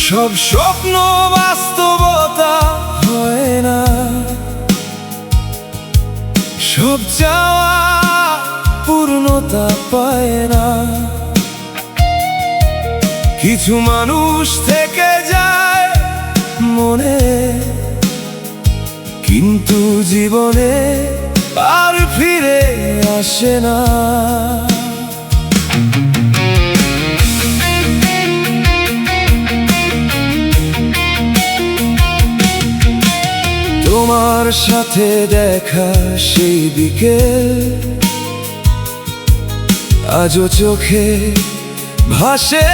সব স্বপ্ন বাস্তবতা হয় না, সব চাওয়া পূর্ণতা পায় না। কিছু মানুষ থেকে যায় মনে, কিন্তু জীবনে আর ফিরে আসে না। তোমার সাথে দেখা সেই বিকেল আজও চোখে ভাসে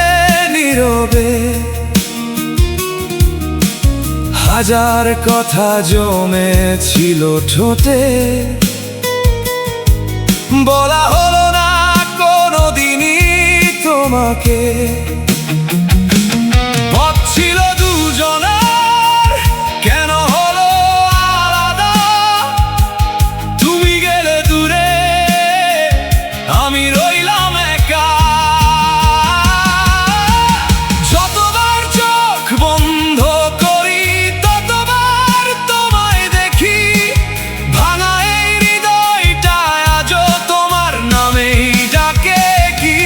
নীরবে। হাজার কথা জমেছিল ঠোঁটে, বলা হলো না কোনোদিনই তোমাকে। পথ ছিল দুজনের, কেন হলো আলাদা? তুমি গেলে দূরে, আমি রইলাম একা। যতবার চোখ বন্ধ করি ততবার তোমায় দেখি। ভাঙা এই হৃদয়টা আজও তোমার নামেই ডাকে কি?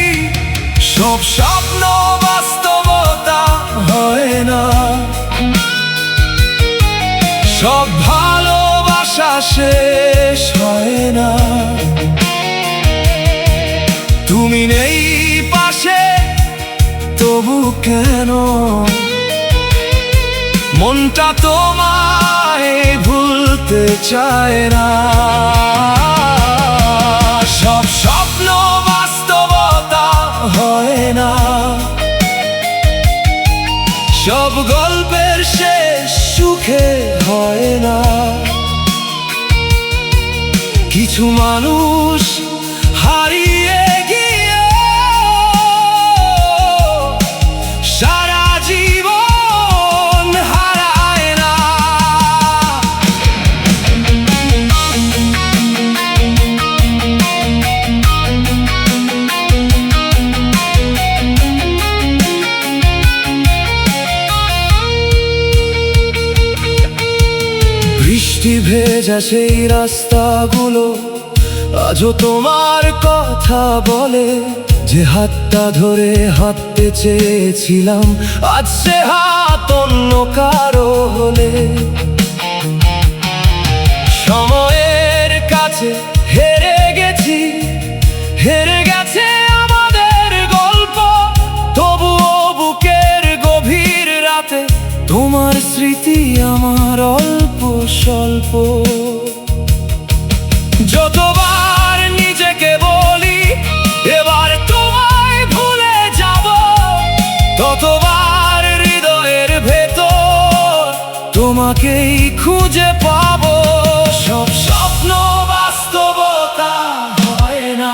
সব স্বপ্ন বাস্তবতা হয় না, সব ভালোবাসা শেষ হয় না। তুমি নেই পাশে, তবু কেন মনটা তোমায় ভুলতে চায় না। সব স্বপ্ন বাস্তবতা হয় না, সব গল্পের শেষ সুখে হয় না। কিছু মানুষ হারিয়ে গিয়ে সারা জীবন হারায় না। বৃষ্টি ভেজা সেই রাস্তাগুলো আজও তোমার কথা বলে। যে হাতটা ধরে হাঁটতে চেয়েছিলাম, আজ সে হাত অন্য কারো হলে। সময়ের কাছে হেরে গেছি, হেরে গেছে আমাদের গল্প। তবুও বুকের গভীর রাতে তোমার স্মৃতি আমার অল্প স্বল্প। যতবার নিজেকে বলি এবার তোমায় ভুলে যাব, ততবার হৃদয়ের ভেতর তোমাকেই খুঁজে পাবো। সব স্বপ্ন বাস্তবতা হয় না,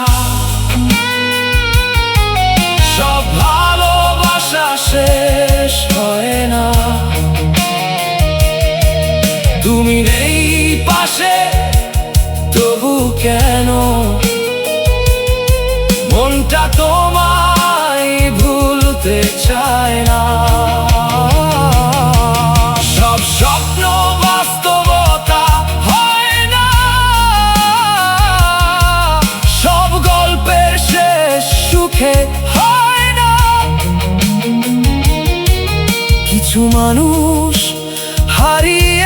সব ভালোবাসা শেষ হয় না। তুমি নেই পাশে, তবু কেন মনটা তোমায় ভুলতে চায় না। সব স্বপ্ন বাস্তবতা হয় না, সব গল্পের শেষ সুখে হয় না। কিছু মানুষ হারিয়ে